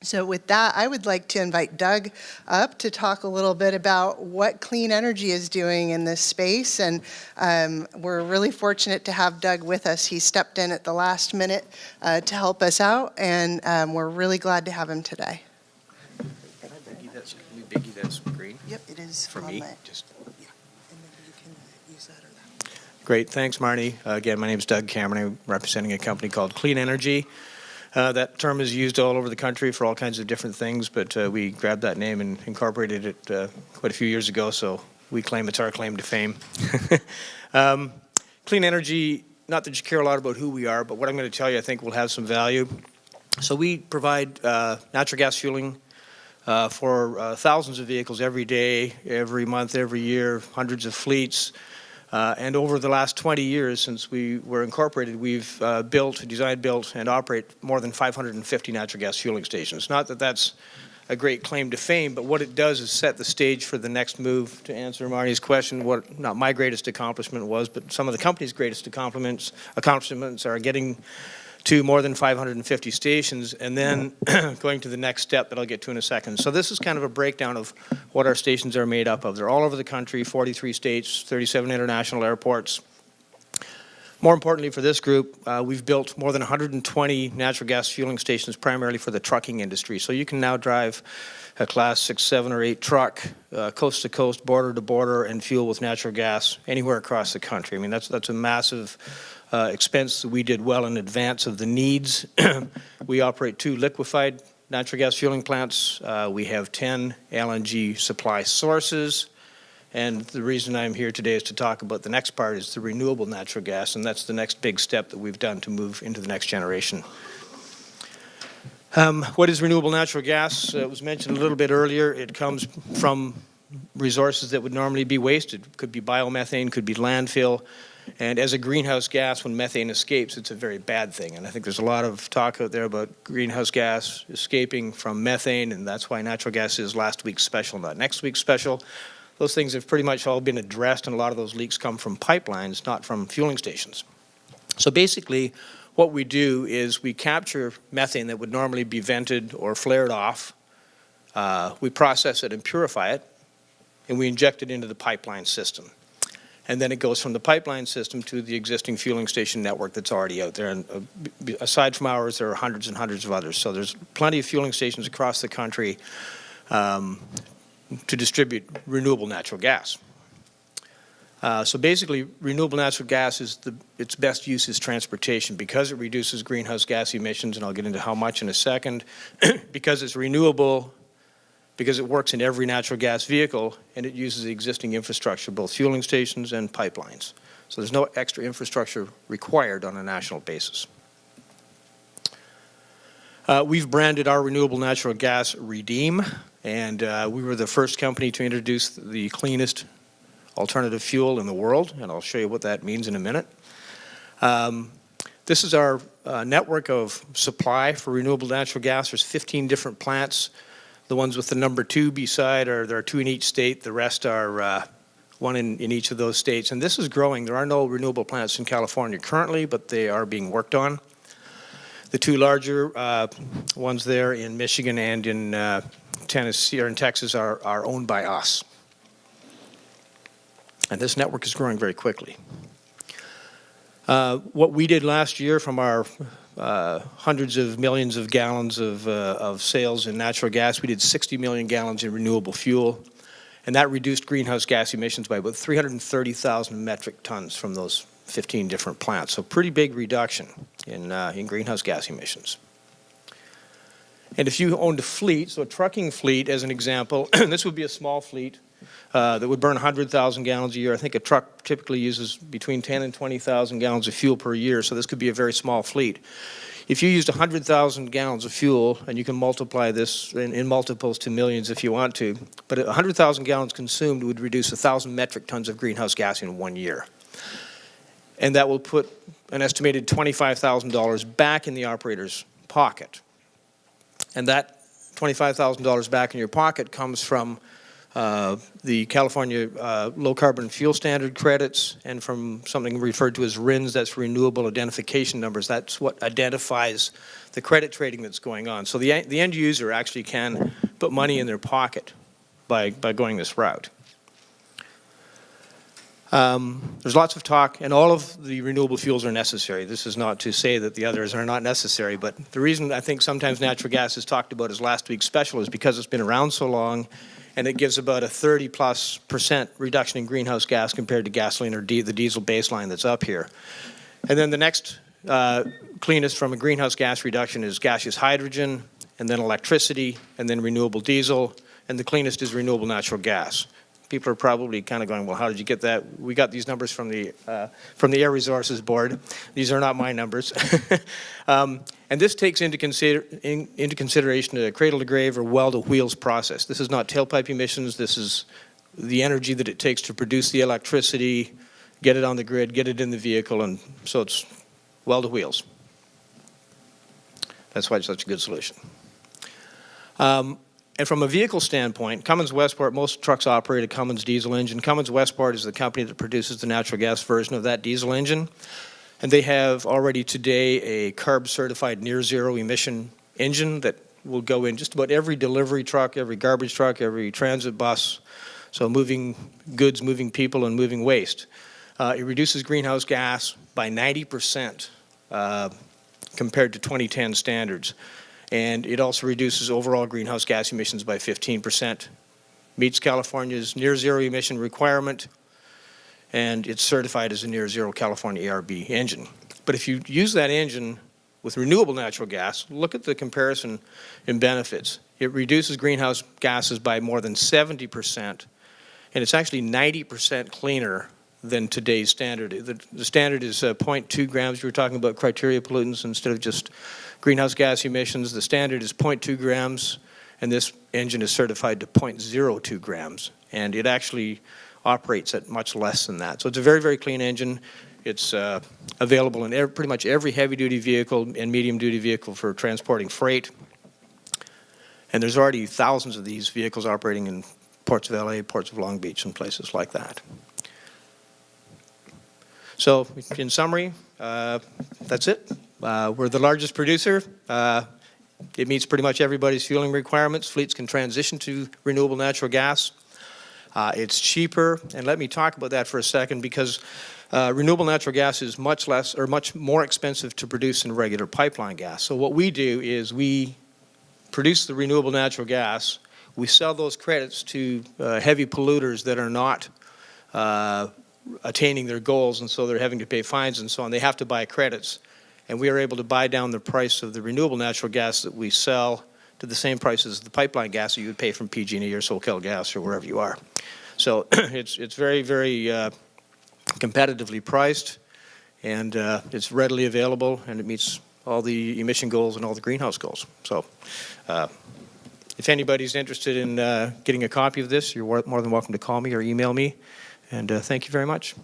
So with that, I would like to invite Doug up to talk a little bit about what clean energy is doing in this space. And we're really fortunate to have Doug with us. He stepped in at the last minute to help us out, and we're really glad to have him today. Can we biggie that's green? Yep, it is for me. Just yeah, and then you can use that or that. Great, thanks, Marnie. Again, my name is Doug Cameron. I'm representing a company called Clean Energy. That term is used all over the country for all kinds of different things, but we grabbed that name and incorporated it quite a few years ago, so we claim it's our claim to fame. Clean energy, not that you care a lot about who we are, but what I'm going to tell you I think will have some value. So we provide natural gas fueling for thousands of vehicles every day, every month, every year, hundreds of fleets. And over the last 20 years since we were incorporated, we've designed, built, and operate more than 550 natural gas fueling stations. Not that that's a great claim to fame, but what it does is set the stage for the next move. To answer Marnie's question, what not my greatest accomplishment was, but some of the company's greatest accomplishments are getting to more than 550 stations, and then going to the next step that I'll get to in a second. So this is kind of a breakdown of what our stations are made up of. They're all over the country, 43 states, 37 international airports. More importantly for this group, we've built more than 120 natural gas fueling stations primarily for the trucking industry. So you can now drive a Class 6, 7, or 8 truck coast to coast, border to border, and fuel with natural gas anywhere across the country. I mean, that's a massive expense that we did well in advance of the needs. We operate 2 liquefied natural gas fueling plants. We have 10 LNG supply sources. And the reason I'm here today is to talk about the next part is the renewable natural gas, and that's the next big step that we've done to move into the next generation. What is renewable natural gas? It was mentioned a little bit earlier. It comes from resources that would normally be wasted. Could be biomethane, could be landfill. And as a greenhouse gas, when methane escapes, it's a very bad thing. And I think there's a lot of talk out there about greenhouse gas escaping from methane, and that's why natural gas is last week's special, not next week's special. Those things have pretty much all been addressed, and a lot of those leaks come from pipelines, not from fueling stations. So basically, what we do is we capture methane that would normally be vented or flared off. We process it and purify it, and we inject it into the pipeline system. And then it goes from the pipeline system to the existing fueling station network that's already out there. And aside from ours, there are hundreds and hundreds of others. So there's plenty of fueling stations across the country to distribute renewable natural gas. So basically, renewable natural gas is its best use is transportation because it reduces greenhouse gas emissions, and I'll get into how much in a second, because it's renewable, because it works in every natural gas vehicle, and it uses the existing infrastructure, both fueling stations and pipelines. So there's no extra infrastructure required on a national basis. We've branded our renewable natural gas Redeem, and we were the first company to introduce the cleanest alternative fuel in the world, and I'll show you what that means in a minute. This is our network of supply for renewable natural gas. There's 15 different plants. The ones with the number 2 beside there are 2 in each state. The rest are 1 in each of those states. And this is growing. There are no renewable plants in California currently, but they are being worked on. The 2 larger ones there in Michigan and in Tennessee or in Texas are owned by us. And this network is growing very quickly. What we did last year from our hundreds of millions of gallons of sales in natural gas, we did 60 million gallons in renewable fuel, and that reduced greenhouse gas emissions by about 330,000 metric tons from those 15 different plants. So pretty big reduction in greenhouse gas emissions. And if you owned a fleet, so a trucking fleet as an example, this would be a small fleet that would burn 100,000 gallons a year. I think a truck typically uses between 10 and 20,000 gallons of fuel per year, so this could be a very small fleet. If you used 100,000 gallons of fuel, and you can multiply this in multiples to millions if you want to, but 100,000 gallons consumed would reduce 1,000 metric tons of greenhouse gas in 1 year. And that will put an estimated $25,000 back in the operator's pocket. And that $25,000 back in your pocket comes from the California Low Carbon Fuel Standard credits, and from something referred to as RINs, that's Renewable Identification Numbers. That's what identifies the credit trading that's going on. So the end user actually can put money in their pocket by going this route. There's lots of talk, and all of the renewable fuels are necessary. This is not to say that the others are not necessary, but the reason I think sometimes natural gas is talked about as last week's special is because it's been around so long, and it gives about a 30+% reduction in greenhouse gas compared to gasoline or the diesel baseline that's up here. And then the next cleanest from a greenhouse gas reduction is gaseous hydrogen, and then electricity, and then renewable diesel, and the cleanest is renewable natural gas. People are probably kind of going, well, how did you get that? We got these numbers from the Air Resources Board. These are not my numbers. And this takes into consideration a cradle-to-grave or well-to-wheels process. This is not tailpipe emissions. This is the energy that it takes to produce the electricity, get it on the grid, get it in the vehicle, and so it's well-to-wheels. That's why it's such a good solution. And from a vehicle standpoint, Cummins Westport, most trucks operate a Cummins diesel engine. Cummins Westport is the company that produces the natural gas version of that diesel engine. And they have already today a CARB-certified near-zero emission engine that will go in just about every delivery truck, every garbage truck, every transit bus. So moving goods, moving people, and moving waste. It reduces greenhouse gas by 90% compared to 2010 standards. And it also reduces overall greenhouse gas emissions by 15%, meets California's near-zero emission requirement, and it's certified as a near-zero California ARB engine. But if you use that engine with renewable natural gas, look at the comparison in benefits. It reduces greenhouse gases by more than 70%, and it's actually 90% cleaner than today's standard. The standard is 0.2 grams. You were talking about criteria pollutants instead of just greenhouse gas emissions. The standard is 0.2 grams, and this engine is certified to 0.02 grams, and it actually operates at much less than that. So it's a very, very clean engine. It's available in pretty much every heavy-duty vehicle and medium-duty vehicle for transporting freight, and there's already thousands of these vehicles operating in ports of LA, ports of Long Beach, and places like that. So, in summary, that's it. We're the largest producer. It meets pretty much everybody's fueling requirements. Fleets can transition to renewable natural gas. It's cheaper, and let me talk about that for a second, because renewable natural gas is much less or much more expensive to produce than regular pipeline gas. So what we do is we produce the renewable natural gas. We sell those credits to heavy polluters that are not attaining their goals, and so they're having to pay fines and so on. They have to buy credits, and we are able to buy down the price of the renewable natural gas that we sell to the same price as the pipeline gas that you would pay from PG&E or SoCalGas or wherever you are. So it's very, very competitively priced, and it's readily available, and it meets all the emission goals and all the greenhouse goals. So if anybody's interested in getting a copy of this, you're more than welcome to call me or email me. And thank you very much.